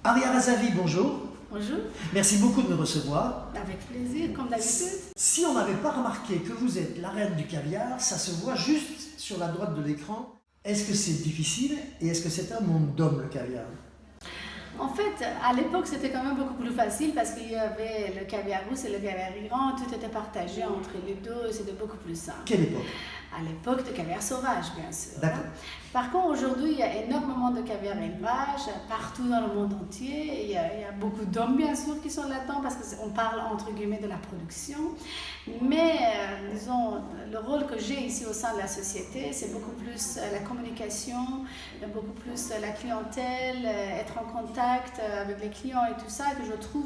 Aria Razavi, bonjour. Bonjour. Merci beaucoup de me recevoir. Avec plaisir, comme d'habitude. Si on n'avait pas remarqué que vous êtes la reine du caviar, ça se voit juste sur la droite de l'écran. Est-ce que c'est difficile et est-ce que c'est un monde d'hommes, le caviar? En fait, à l'époque, c'était quand même beaucoup plus facile parce qu'il y avait le caviar russe et le caviar iran, tout était partagé entre les deux et c'était beaucoup plus simple. Quelle époque? À l'époque de caviar sauvage, bien sûr. D'accord. Par contre, aujourd'hui, il y a énormément de caviar élevage partout dans le monde entier. Il y a beaucoup d'hommes, bien sûr, qui sont là-dedans parce qu'on parle, entre guillemets, de la production. Mais, disons, le rôle que j'ai ici au sein de la société, c'est beaucoup plus la communication, beaucoup plus la clientèle, être en contact avec les clients et tout ça, que je trouve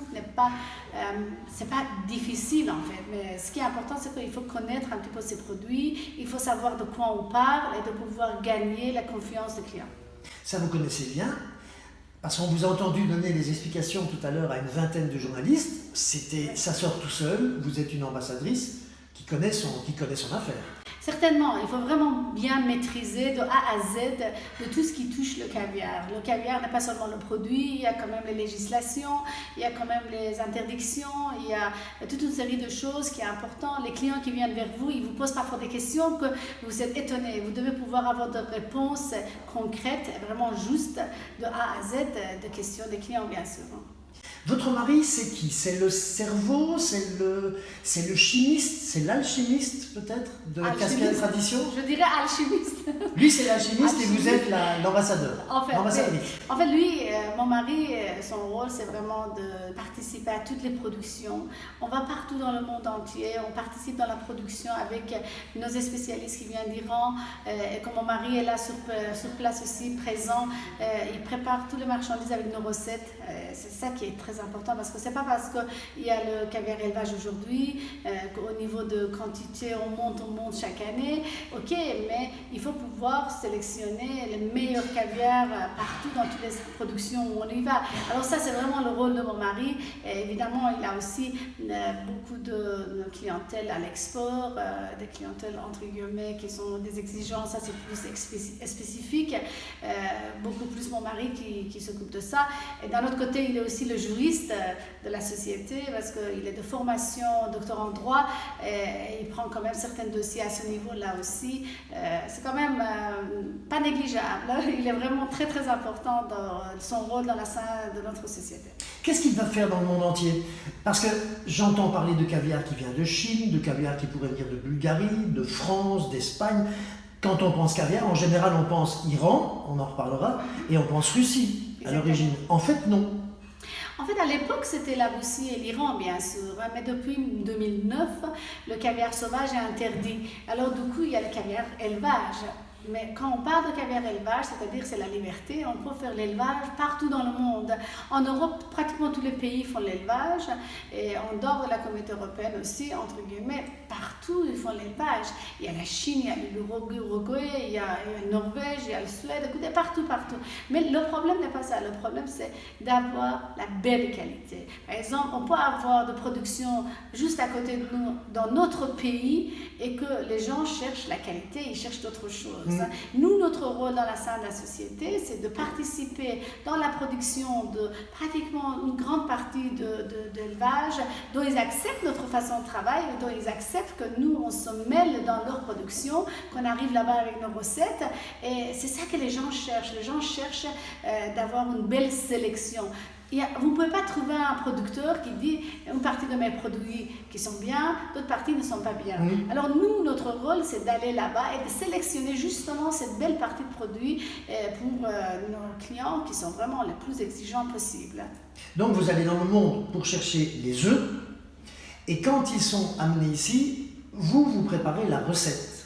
c'est pas difficile en fait. Mais ce qui est important, c'est qu'il faut connaître un petit peu ces produits, il faut savoir de quoi on parle et de pouvoir gagner la confiance des clients. Ça, vous connaissez bien, parce qu'on vous a entendu donner les explications tout à l'heure à une vingtaine de journalistes. Ça sort tout seul, vous êtes une ambassadrice qui connaît son affaire. Certainement, il faut vraiment bien maîtriser de A à Z de tout ce qui touche le caviar. Le caviar n'est pas seulement le produit, il y a quand même les législations, il y a quand même les interdictions, il y a toute une série de choses qui est important. Les clients qui viennent vers vous, ils vous posent parfois des questions que vous êtes étonnés. Vous devez pouvoir avoir des réponses concrètes, vraiment justes, de A à Z, de questions des clients, bien sûr. Votre mari, c'est qui? C'est le cerveau? C'est le chimiste? C'est l'alchimiste, peut-être, de la Caspian Tradition? Je dirais alchimiste. Lui, c'est l'alchimiste et vous êtes l'ambassadeur. En fait, lui, mon mari, son rôle, c'est vraiment de participer à toutes les productions. On va partout dans le monde entier, on participe dans la production avec nos spécialistes qui viennent d'Iran. Et comme mon mari est là sur place aussi, présent, il prépare toutes les marchandises avec nos recettes. C'est ça qui est très important parce que c'est pas parce qu'il y a le caviar élevage aujourd'hui qu'au niveau de quantité on monte chaque année, ok, mais il faut pouvoir sélectionner les meilleurs caviars partout dans toutes les productions où on y va. Alors ça, c'est vraiment le rôle de mon mari. Et évidemment, il a aussi beaucoup de clientèle à l'export, des clientèles entre guillemets qui sont des exigences assez plus spécifiques, beaucoup plus mon mari qui s'occupe de ça. Et d'un autre côté, il est aussi le juriste de la société parce qu'il est de formation docteur en droit et il prend quand même certains dossiers à ce niveau-là aussi. C'est quand même pas négligeable. Il est vraiment très très important dans son rôle dans la scène de notre société. Qu'est-ce qu'il va faire dans le monde entier? Parce que j'entends parler de caviar qui vient de Chine, de caviar qui pourrait venir de Bulgarie, de France, d'Espagne. Quand on pense caviar, en général on pense Iran, on en reparlera, et on pense Russie à l'origine. En fait, non. En fait, à l'époque, c'était la Russie et l'Iran, bien sûr, mais depuis 2009, le caviar sauvage est interdit. Alors, du coup, il y a le caviar élevage. Mais quand on parle de caviar élevage, c'est-à-dire c'est la liberté, on peut faire l'élevage partout dans le monde. En Europe, pratiquement tous les pays font l'élevage et en dehors de la communauté européenne aussi, entre guillemets, partout ils font l'élevage. Il y a la Chine, il y a l'Uruguay, il y a la Norvège, il y a la Suède, écoutez, partout. Mais le problème n'est pas ça, le problème c'est d'avoir la belle qualité. Par exemple, on peut avoir de production juste à côté de nous, dans notre pays, et que les gens cherchent la qualité, ils cherchent d'autres choses. Nous, notre rôle dans la scène de la société, c'est de participer dans la production de pratiquement une grande partie d'élevage, dont ils acceptent notre façon de travail, dont ils acceptent que nous, on se mêle dans leur production, qu'on arrive là-bas avec nos recettes. Et c'est ça que les gens cherchent. Les gens cherchent d'avoir une belle sélection. Vous ne pouvez pas trouver un producteur qui dit une partie de mes produits qui sont bien, d'autres parties ne sont pas bien. Alors nous, notre rôle, c'est d'aller là-bas et de sélectionner justement cette belle partie de produits pour nos clients qui sont vraiment les plus exigeants possibles. Donc vous allez dans le monde pour chercher les œufs et quand ils sont amenés ici, vous préparez la recette.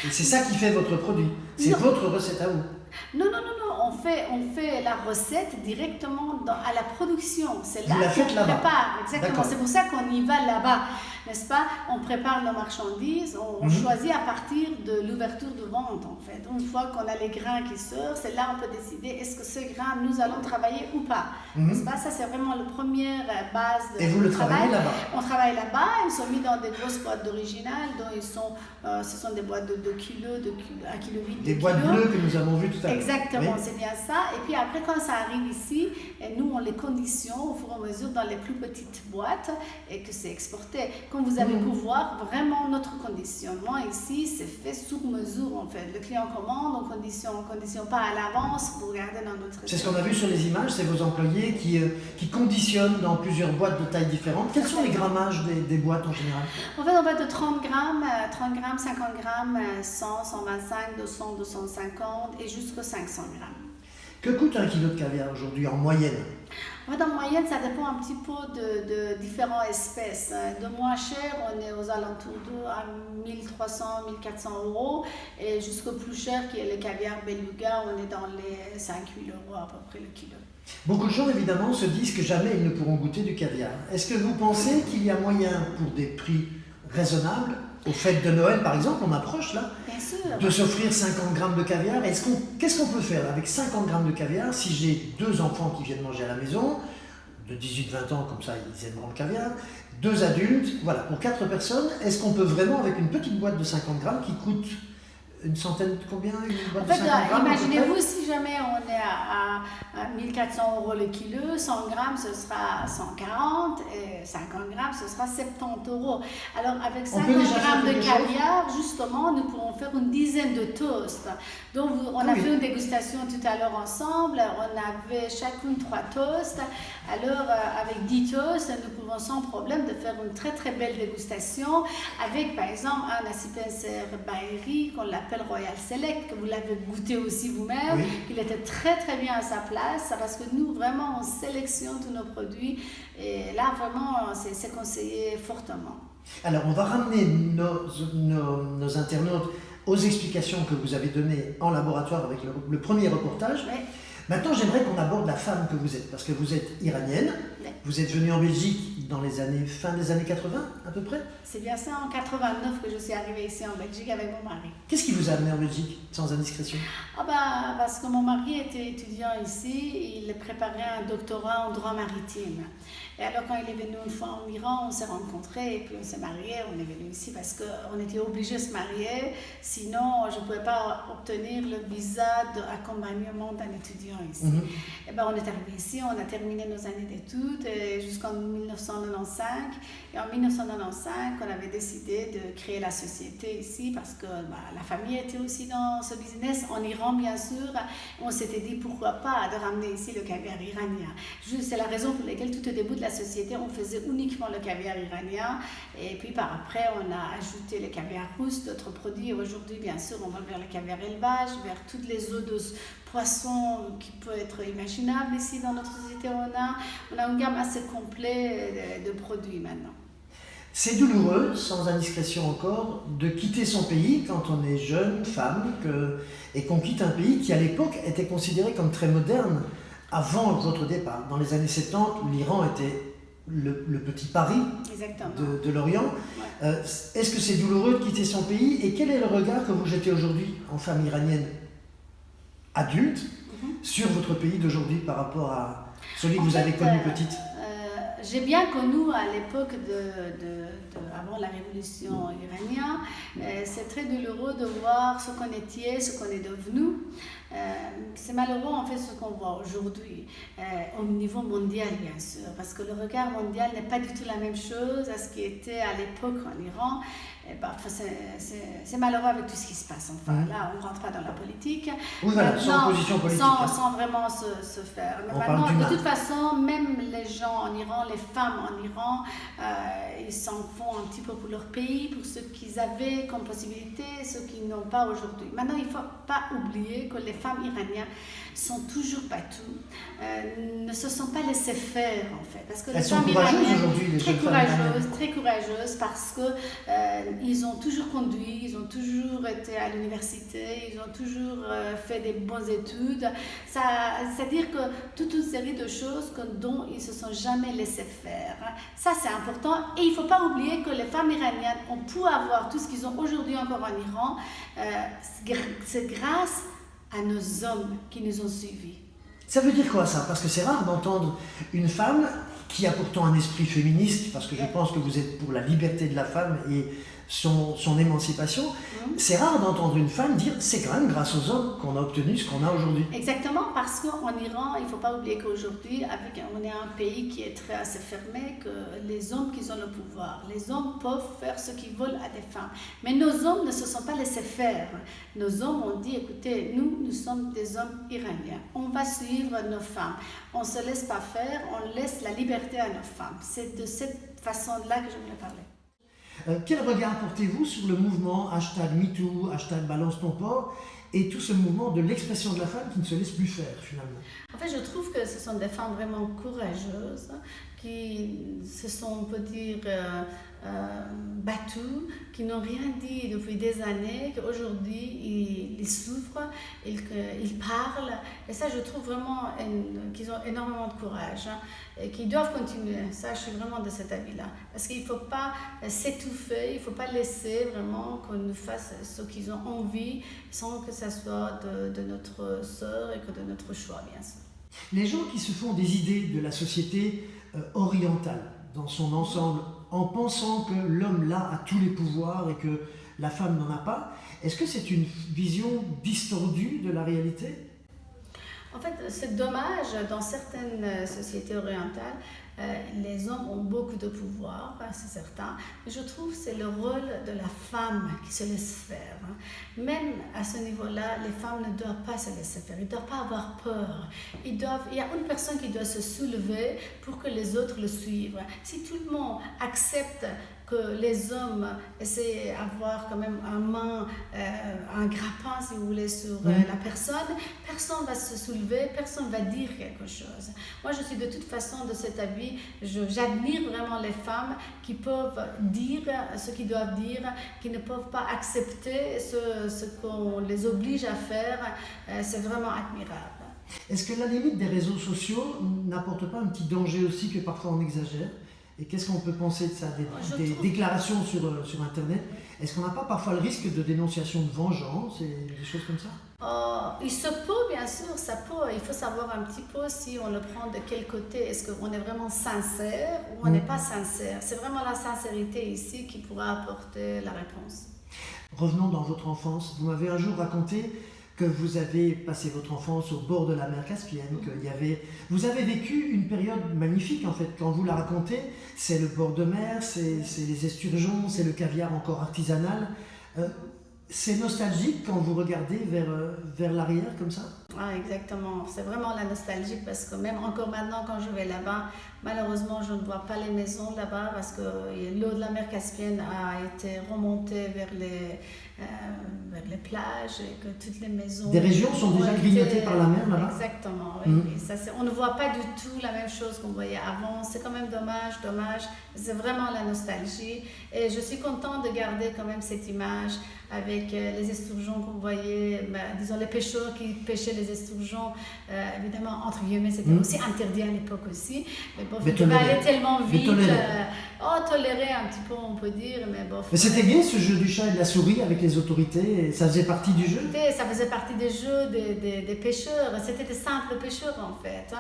Et c'est ça qui fait votre produit. C'est votre recette à vous. Non, on fait la recette directement à la production. C'est là qu'on prépare. Exactement, c'est pour ça qu'on y va là-bas. n'est-ce pas? On prépare nos marchandises, on choisit à partir de l'ouverture de vente, en fait. Une fois qu'on a les grains qui sortent, c'est là on peut décider est-ce que ce grain, nous allons travailler ou pas. N'est-ce pas? Ça, c'est vraiment la première base de Et vous le travail. travaillez là-bas? On travaille là-bas, ils sont mis dans des grosses boîtes d'original, dont ce sont des boîtes de 2 kilos, 1,8 kg. Des boîtes bleues que nous avons vues tout à l'heure. Exactement, Oui. c'est bien ça. Et puis après, quand ça arrive ici, et nous, on les conditionne au fur et à mesure dans les plus petites boîtes et que c'est exporté. Comme vous avez pu voir, vraiment, notre conditionnement ici, c'est fait sur mesure, en fait. Le client commande, on conditionne pas à l'avance pour garder dans notre... C'est ce qu'on a vu sur les images, c'est vos employés qui conditionnent dans plusieurs boîtes de tailles différentes. Quels sont les grammages des boîtes en général? En fait, on va de 30 grammes, 50 grammes, 100, 125, 200, 250 et jusqu'à 500 grammes. Que coûte un kilo de caviar aujourd'hui en moyenne? En fait, en moyenne, ça dépend un petit peu de différentes espèces. De moins cher, on est aux alentours de 1300, 1400 euros. Et jusqu'au plus cher, qui est le caviar beluga, on est dans les 5000 euros à peu près le kilo. Beaucoup de gens, évidemment, se disent que jamais ils ne pourront goûter du caviar. Est-ce que vous pensez qu'il y a moyen, pour des prix raisonnables, aux fêtes de Noël, par exemple, on approche là, Bien sûr. de s'offrir 50 grammes de caviar? Qu'est-ce qu'on peut faire avec 50 grammes de caviar si j'ai 2 enfants qui viennent manger à la maison, de 18-20 ans, comme ça ils aimeront le caviar, 2 adultes, voilà, pour 4 personnes, est-ce qu'on peut vraiment, avec une petite boîte de 50 grammes qui coûte une centaine, combien une boîte En fait, de 50 grammes? imaginez-vous si jamais on est à 1400 euros le kilo, 100 grammes ce sera 140 et 50 grammes ce sera 70 euros. Alors avec 50 grammes de caviar, justement, nous pourrons faire une dizaine de toasts. Donc on a fait une dégustation tout à l'heure ensemble, on avait chacune 3 toasts. Alors avec 10 toasts, nous pouvons sans problème de faire une très très belle dégustation avec par exemple un Spencer Baery qu'on l'appelle Royal Select, que vous l'avez goûté aussi vous-même. Il était très très bien à sa place parce que nous vraiment on sélectionne tous nos produits et là vraiment c'est conseillé fortement. Alors on va ramener nos internautes aux explications que vous avez données en laboratoire avec le premier reportage. Oui. Maintenant, j'aimerais qu'on aborde la femme que vous êtes, parce que vous êtes iranienne, vous êtes venue en Belgique dans fin des années 80 à peu près? C'est bien ça, en 89 que je suis arrivée ici en Belgique avec mon mari. Qu'est-ce qui vous a amené en Belgique, sans indiscrétion? Parce que mon mari était étudiant ici, il préparait un doctorat en droit maritime. Et alors quand il est venu une fois en Iran, on s'est rencontrés et puis on s'est mariés, on est venu ici parce qu'on était obligés de se marier, sinon je ne pouvais pas obtenir le visa d'accompagnement d'un étudiant ici. Et ben, on est arrivé ici, on a terminé nos années d'études jusqu'en 1995. Et en 1995, on avait décidé de créer la société ici parce que la famille était aussi dans ce business, en Iran bien sûr. On s'était dit pourquoi pas de ramener ici le caviar iranien. C'est la raison pour laquelle tout au début de la société, on faisait uniquement le caviar iranien. Et puis par après, on a ajouté le caviar russe, d'autres produits. Et aujourd'hui, bien sûr, on va vers le caviar élevage, vers toutes les eaux de poissons qui peuvent être imaginables ici dans notre société. On a une gamme assez complète de produits maintenant. C'est douloureux, sans indiscrétion encore, de quitter son pays quand on est jeune, femme, et qu'on quitte un pays qui à l'époque était considéré comme très moderne avant votre départ. Dans les années 70, l'Iran était le petit Paris de l'Orient. Ouais. Est-ce que c'est douloureux de quitter son pays et quel est le regard que vous jetez aujourd'hui en femme iranienne adulte sur votre pays d'aujourd'hui par rapport à celui que vous avez connu petite? J'ai bien connu à l'époque avant la révolution iranienne. C'est très douloureux de voir ce qu'on était, ce qu'on est devenu. C'est malheureux en fait ce qu'on voit aujourd'hui au niveau mondial bien sûr, parce que le regard mondial n'est pas du tout la même chose à ce qui était à l'époque en Iran. C'est malheureux avec tout ce qui se passe. Enfin, là, on ne rentre pas dans la politique. Oui, voilà, sans position politique. Sans vraiment se faire. Mais maintenant, de toute façon, même les gens en Iran, les femmes en Iran, ils s'en font un petit peu pour leur pays, pour ce qu'ils avaient comme possibilité, ce qu'ils n'ont pas aujourd'hui. Maintenant, il ne faut pas oublier que les femmes iraniennes sont toujours battues, ne se sont pas laissées faire en fait. Parce que elles sont courageuses aujourd'hui, les très courageuses parce que ils ont toujours conduit, ils ont toujours été à l'université, ils ont toujours fait des bonnes études. C'est-à-dire que toute une série de choses dont ils ne se sont jamais laissés faire. Ça, c'est important. Et il ne faut pas oublier que les femmes iraniennes ont pu avoir tout ce qu'ils ont aujourd'hui encore en Iran. C'est grâce à nos hommes qui nous ont suivis. Ça veut dire quoi ça? Parce que c'est rare d'entendre une femme qui a pourtant un esprit féministe, parce que je pense que vous êtes pour la liberté de la femme et son émancipation. C'est rare d'entendre une femme dire c'est quand même grâce aux hommes qu'on a obtenu ce qu'on a aujourd'hui. Exactement, parce qu'en Iran, il ne faut pas oublier qu'aujourd'hui, on est un pays qui est très assez fermé, que les hommes qui ont le pouvoir, les hommes peuvent faire ce qu'ils veulent à des femmes. Mais nos hommes ne se sont pas laissés faire. Nos hommes ont dit, écoutez, nous sommes des hommes iraniens, on va suivre nos femmes. On ne se laisse pas faire, on laisse la liberté à nos femmes. C'est de cette façon-là que je voulais parler. Quel regard portez-vous sur le mouvement #MeToo, #Balance ton porc et tout ce mouvement de l'expression de la femme qui ne se laisse plus faire finalement? En fait, je trouve que ce sont des femmes vraiment courageuses qui se sont, on peut dire, battues, qui n'ont rien dit depuis des années, qu'aujourd'hui ils souffrent, ils parlent. Et ça, je trouve vraiment qu'ils ont énormément de courage et qu'ils doivent continuer. Ça, je suis vraiment de cet avis-là. Parce qu'il ne faut pas s'étouffer, il ne faut pas laisser vraiment qu'on nous fasse ce qu'ils ont envie sans que ça soit de notre sort et que de notre choix, bien sûr. Les gens qui se font des idées de la société orientale dans son ensemble, en pensant que l'homme là a tous les pouvoirs et que la femme n'en a pas, est-ce que c'est une vision distordue de la réalité? En fait, c'est dommage, dans certaines sociétés orientales, les hommes ont beaucoup de pouvoir, c'est certain, mais je trouve que c'est le rôle de la femme qui se laisse faire. Même à ce niveau-là, les femmes ne doivent pas se laisser faire, ils ne doivent pas avoir peur. Il y a une personne qui doit se soulever pour que les autres le suivent. Si tout le monde accepte que les hommes essaient d'avoir quand même un grappin, si vous voulez, sur la personne ne va se soulever, personne ne va dire quelque chose. Moi, je suis de toute façon de cet avis, j'admire vraiment les femmes qui peuvent dire ce qu'ils doivent dire, qui ne peuvent pas accepter ce qu'on les oblige à faire, c'est vraiment admirable. Est-ce que la limite des réseaux sociaux n'apporte pas un petit danger aussi que parfois on exagère? Et qu'est-ce qu'on peut penser de ça, des déclarations sur Internet? Est-ce qu'on n'a pas parfois le risque de dénonciation de vengeance et des choses comme ça? Il se peut, bien sûr, ça peut. Il faut savoir un petit peu si on le prend de quel côté. Est-ce qu'on est vraiment sincère ou on n'est pas sincère? C'est vraiment la sincérité ici qui pourra apporter la réponse. Revenons dans votre enfance. Vous m'avez un jour raconté que vous avez passé votre enfance au bord de la mer Caspienne, vous avez vécu une période magnifique en fait. Quand vous la racontez, c'est le bord de mer, c'est les esturgeons, c'est le caviar encore artisanal. C'est nostalgique quand vous regardez vers l'arrière comme ça? Ah, exactement, c'est vraiment la nostalgie parce que même encore maintenant quand je vais là-bas, malheureusement je ne vois pas les maisons là-bas parce que l'eau de la mer Caspienne a été remontée vers les plages et que toutes les maisons... Des régions sont déjà grignotées par la mer là-bas? Exactement, oui. Et ça, on ne voit pas du tout la même chose qu'on voyait avant, c'est quand même dommage, c'est vraiment la nostalgie et je suis contente de garder quand même cette image avec les esturgeons qu'on voyait, disons les pêcheurs qui pêchaient les esturgeons, évidemment entre guillemets c'était aussi interdit à l'époque aussi, mais bon, il devait aller tellement vite, tolérer un petit peu on peut dire, mais bon. Mais c'était bien ce jeu du chat et de la souris avec les autorités, ça faisait partie du jeu? Ça faisait partie des jeux des pêcheurs, c'était des simples pêcheurs en fait,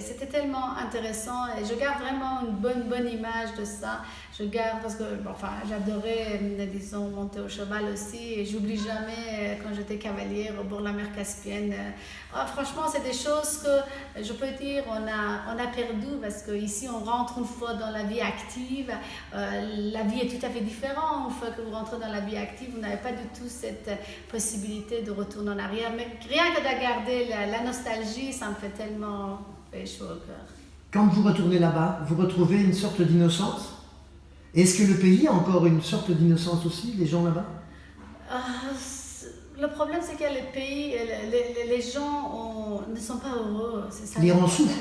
c'était tellement intéressant et je garde vraiment une bonne image de ça. Je garde parce que j'adorais, disons, monter au cheval aussi et j'oublie jamais quand j'étais cavalière au bord de la mer Caspienne. Franchement, c'est des choses que je peux dire on a perdu parce qu'ici on rentre une fois dans la vie active. La vie est tout à fait différente. Une fois que vous rentrez dans la vie active, vous n'avez pas du tout cette possibilité de retourner en arrière. Mais rien que de garder la nostalgie, ça me fait tellement chaud au cœur. Quand vous retournez là-bas, vous retrouvez une sorte d'innocence? Est-ce que le pays a encore une sorte d'innocence aussi, les gens là-bas? Le problème, c'est que les pays, les gens ne sont pas heureux. C'est ça. L'Iran souffre.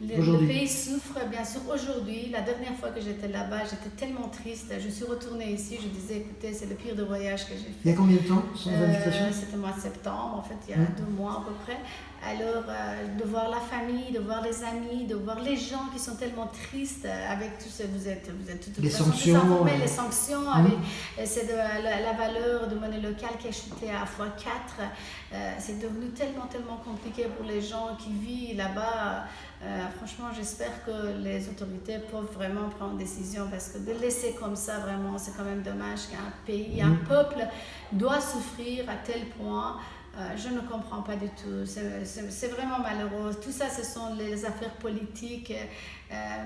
Le pays souffre, bien sûr. Aujourd'hui, la dernière fois que j'étais là-bas, j'étais tellement triste. Je suis retournée ici, je disais, écoutez, c'est le pire de voyage que j'ai fait. Il y a combien de temps, sans indiscrétion? C'était le mois de septembre, en fait, il y a 2 mois à peu près. Alors, de voir la famille, de voir les amis, de voir les gens qui sont tellement tristes avec tout ce... Vous êtes de toute façon sanctions. Les sanctions, avec c'est la valeur de monnaie locale qui a chuté à x4. C'est devenu tellement compliqué pour les gens qui vivent là-bas. Franchement, j'espère que les autorités peuvent vraiment prendre une décision parce que de laisser comme ça, vraiment, c'est quand même dommage qu'un pays, un peuple doit souffrir à tel point. Je ne comprends pas du tout. C'est vraiment malheureux. Tout ça, ce sont les affaires politiques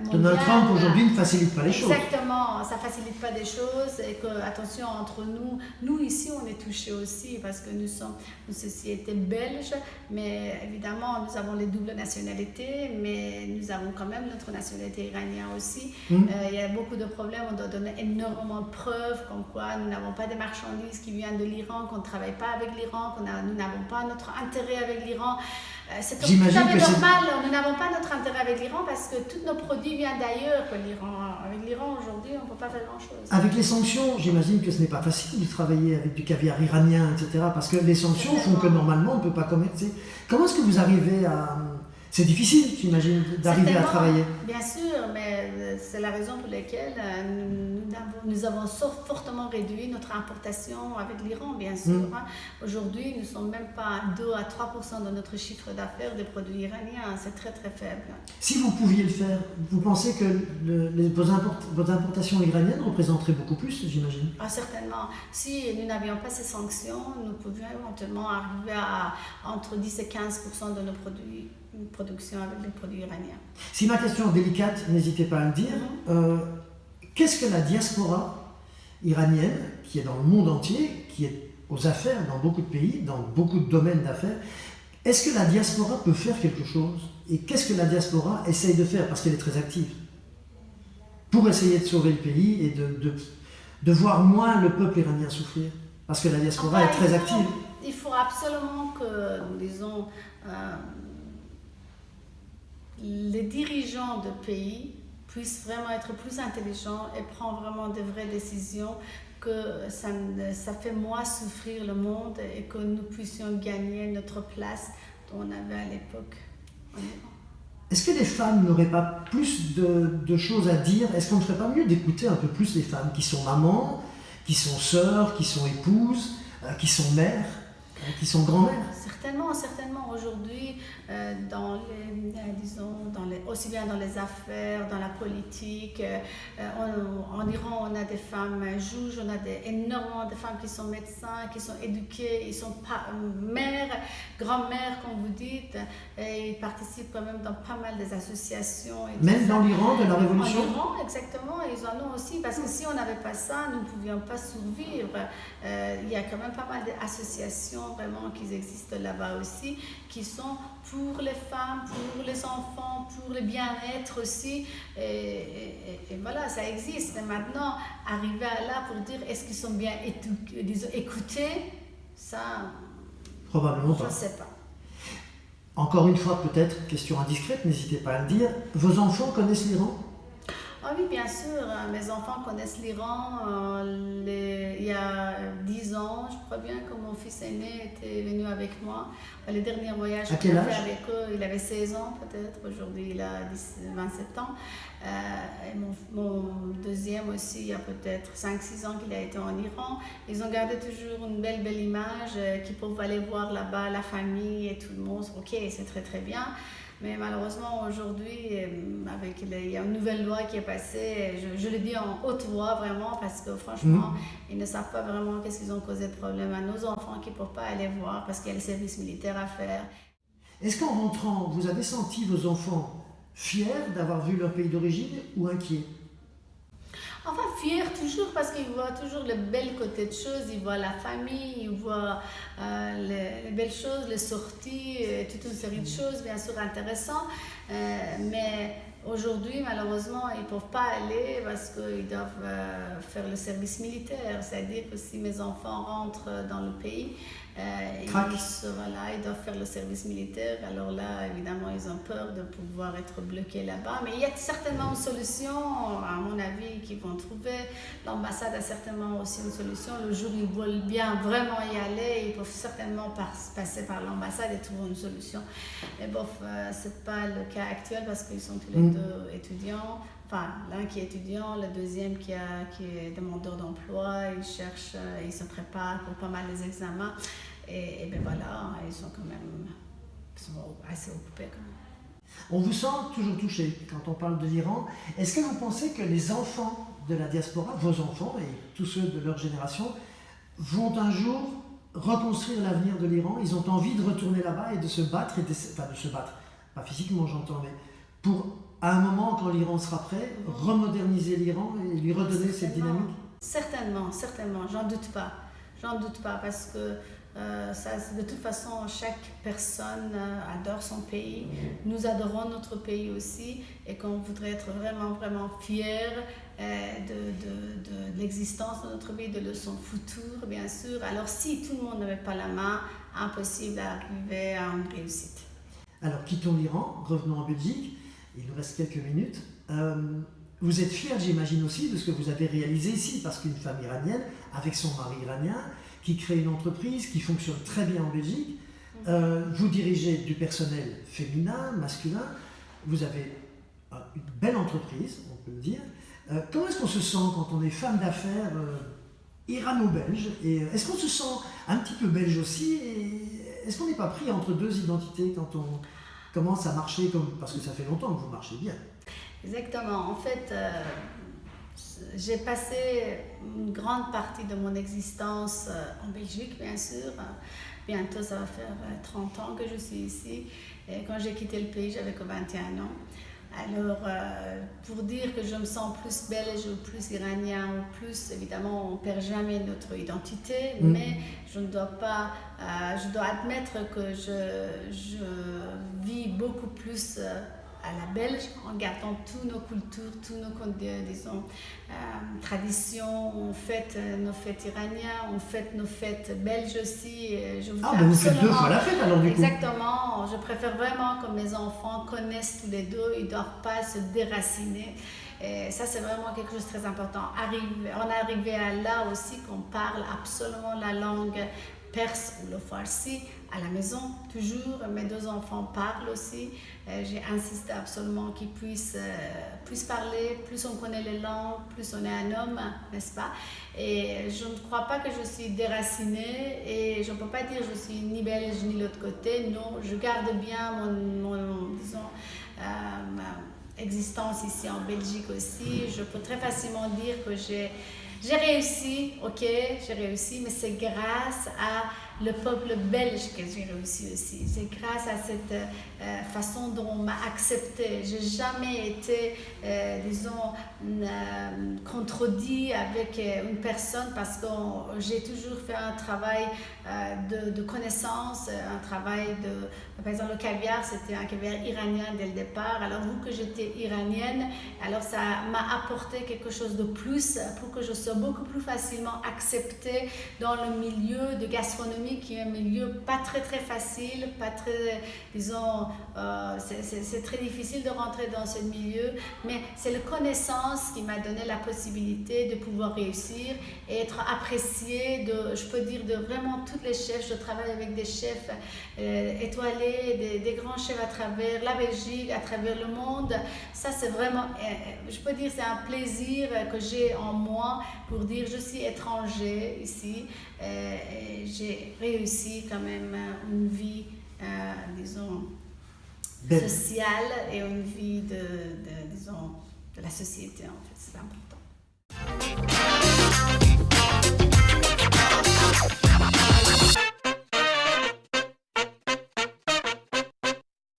mondiales. Donald Trump aujourd'hui ne facilite pas les choses. Exactement, ça ne facilite pas des choses. Et que, attention, entre nous ici, on est touchés aussi parce que nous sommes une société belge, mais évidemment, nous avons les doubles nationalités, mais nous avons quand même notre nationalité iranienne aussi. Il y a beaucoup de problèmes. On doit donner énormément de preuves comme quoi nous n'avons pas des marchandises qui viennent de l'Iran, qu'on ne travaille pas avec l'Iran, nous n'avons pas notre intérêt avec l'Iran. C'est tout à fait normal, nous n'avons pas notre intérêt avec l'Iran parce que tous nos produits viennent d'ailleurs que l'Iran. Avec l'Iran aujourd'hui, on ne peut pas faire grand-chose. Avec les sanctions, j'imagine que ce n'est pas facile de travailler avec du caviar iranien, etc. Parce que les sanctions font que normalement on ne peut pas commercer. Comment est-ce que vous arrivez à... C'est difficile, j'imagine, d'arriver à travailler. Bien sûr, mais c'est la raison pour laquelle nous avons fortement réduit notre importation avec l'Iran, bien sûr. Aujourd'hui, nous ne sommes même pas à 2 à 3% de notre chiffre d'affaires des produits iraniens. C'est très faible. Si vous pouviez le faire, vous pensez que vos importations iraniennes représenteraient beaucoup plus, j'imagine? Certainement. Si nous n'avions pas ces sanctions, nous pouvions éventuellement arriver à entre 10 et 15% de nos produits. Une production avec les produits iraniens. Si ma question est délicate, n'hésitez pas à le dire. Qu'est-ce que la diaspora iranienne, qui est dans le monde entier, qui est aux affaires dans beaucoup de pays, dans beaucoup de domaines d'affaires, est-ce que la diaspora peut faire quelque chose? Et qu'est-ce que la diaspora essaye de faire? Parce qu'elle est très active. Pour essayer de sauver le pays et de voir moins le peuple iranien souffrir. Parce que la diaspora est très active. Il faut absolument que, disons, les dirigeants de pays puissent vraiment être plus intelligents et prendre vraiment de vraies décisions, que ça fait moins souffrir le monde et que nous puissions gagner notre place qu'on avait à l'époque en Iran. Est-ce que les femmes n'auraient pas plus de choses à dire? Est-ce qu'on ne ferait pas mieux d'écouter un peu plus les femmes qui sont mamans, qui sont sœurs, qui sont épouses, qui sont mères, qui sont grand-mères? Certainement aujourd'hui, aussi bien dans les affaires, dans la politique, en Iran on a des femmes juges, on a énormément de femmes qui sont médecins, qui sont éduquées, ils sont mères, grand-mères comme vous dites, et ils participent quand même dans pas mal des associations. Même dans l'Iran de la Révolution? En Iran, exactement, ils en ont aussi, parce que si on n'avait pas ça, nous ne pouvions pas survivre. Il y a quand même pas mal d'associations vraiment qui existent là-bas aussi, qui sont pour les femmes, pour les enfants, pour le bien-être aussi. Et voilà, ça existe. Mais maintenant, arriver à là pour dire est-ce qu'ils sont bien écoutés, ça, probablement pas. Je ne sais pas. Encore une fois, peut-être, question indiscrète, n'hésitez pas à le dire. Vos enfants connaissent l'Iran? Ah oui, bien sûr. Mes enfants connaissent l'Iran. Il y a 10 ans, je crois bien que mon fils aîné était venu avec moi. Les derniers voyages que j'ai fait avec eux, il avait 16 ans peut-être. Aujourd'hui, il a 27 ans. Et mon deuxième aussi, il y a peut-être 5-6 ans qu'il a été en Iran. Ils ont gardé toujours une belle image qu'ils peuvent aller voir là-bas, la famille et tout le monde. Ok, c'est très bien. Mais malheureusement, aujourd'hui, il y a une nouvelle loi qui est passée, je le dis en haute voix vraiment, parce que franchement, ils ne savent pas vraiment qu'est-ce qu'ils ont causé de problème à nos enfants qui ne peuvent pas aller voir parce qu'il y a le service militaire à faire. Est-ce qu'en rentrant, vous avez senti vos enfants fiers d'avoir vu leur pays d'origine ou inquiets? Enfin, fiers toujours parce qu'ils voient toujours le bel côté de choses, ils voient la famille, ils voient les belles choses, les sorties, toute une série de choses bien sûr intéressantes. Mais Aujourd'hui, malheureusement, ils ne peuvent pas aller parce qu'ils doivent faire le service militaire. C'est-à-dire que si mes enfants rentrent dans le pays, ils doivent faire le service militaire. Alors là, évidemment, ils ont peur de pouvoir être bloqués là-bas. Mais il y a certainement une solution, à mon avis, qu'ils vont trouver. L'ambassade a certainement aussi une solution. Le jour où ils veulent bien vraiment y aller, ils peuvent certainement passer par l'ambassade et trouver une solution. Mais bof, ce n'est pas le cas actuel parce qu'ils sont tous les deux étudiants. Enfin, l'un qui est étudiant, le deuxième qui est demandeur d'emploi, il cherche, il se prépare pour pas mal des examens. Et ben voilà, ils sont assez occupés quand même. On vous sent toujours touché quand on parle de l'Iran. Est-ce que vous pensez que les enfants de la diaspora, vos enfants et tous ceux de leur génération, vont un jour reconstruire l'avenir de l'Iran? Ils ont envie de retourner là-bas et de se battre, de se battre, pas physiquement j'entends, mais pour, à un moment quand l'Iran sera prêt, remoderniser l'Iran et lui redonner cette dynamique? Certainement, j'en doute pas. J'en doute pas parce que de toute façon, chaque personne adore son pays. Nous adorons notre pays aussi et qu'on voudrait être vraiment, vraiment fiers de l'existence de notre pays, de son futur, bien sûr. Alors, si tout le monde n'avait pas la main, impossible d'arriver à une réussite. Alors, quittons l'Iran, revenons en Belgique. Il nous reste quelques minutes. Vous êtes fiers, j'imagine aussi, de ce que vous avez réalisé ici, parce qu'une femme iranienne, avec son mari iranien, qui crée une entreprise qui fonctionne très bien en Belgique, vous dirigez du personnel féminin, masculin, vous avez une belle entreprise, on peut le dire. Comment est-ce qu'on se sent quand on est femme d'affaires irano-belge? Et est-ce qu'on se sent un petit peu belge aussi? Et est-ce qu'on n'est pas pris entre deux identités quand on commence à marcher parce que ça fait longtemps que vous marchez bien? Exactement. En fait, j'ai passé une grande partie de mon existence en Belgique, bien sûr. Bientôt, ça va faire 30 ans que je suis ici. Et quand j'ai quitté le pays, j'avais que 21 ans. Alors, pour dire que je me sens plus belge ou plus iranien ou plus, évidemment, on ne perd jamais notre identité, mais je ne dois pas, je dois admettre que je vis beaucoup plus à la belge, en gardant toutes nos cultures, toutes nos, disons, traditions. On fête nos fêtes iraniennes, on fête nos fêtes belges aussi. Vous faites deux fois la fête alors du coup. Exactement. Je préfère vraiment que mes enfants connaissent tous les deux, ils ne doivent pas se déraciner. Et ça, c'est vraiment quelque chose de très important. On est arrivé à là aussi qu'on parle absolument la langue perse ou le farsi à la maison, toujours. Mes deux enfants parlent aussi. J'ai insisté absolument qu'ils puissent parler. Plus on connaît les langues, plus on est un homme, n'est-ce pas? Et je ne crois pas que je suis déracinée et je ne peux pas dire que je suis ni belge ni l'autre côté. Non, je garde bien ma existence ici en Belgique aussi. Je peux très facilement dire que j'ai réussi, j'ai réussi, mais c'est grâce à le peuple belge que j'ai réussi aussi. C'est grâce à cette façon dont on m'a accepté. Je n'ai jamais été, contredit avec une personne parce que j'ai toujours fait un travail de connaissance, un travail par exemple, le caviar, c'était un caviar iranien dès le départ. Alors, vu que j'étais iranienne, alors ça m'a apporté quelque chose de plus pour que je sois beaucoup plus facilement acceptée dans le milieu de gastronomie, qui est un milieu pas très très facile, pas très, disons, c'est très difficile de rentrer dans ce milieu, mais c'est la connaissance qui m'a donné la possibilité de pouvoir réussir et être appréciée je peux dire, de vraiment tous les chefs. Je travaille avec des chefs étoilés, des grands chefs à travers la Belgique, à travers le monde. Ça, c'est vraiment, je peux dire, c'est un plaisir que j'ai en moi pour dire je suis étranger ici. J'ai réussi quand même une vie, disons, sociale et une vie disons, de la société, en fait, c'est important.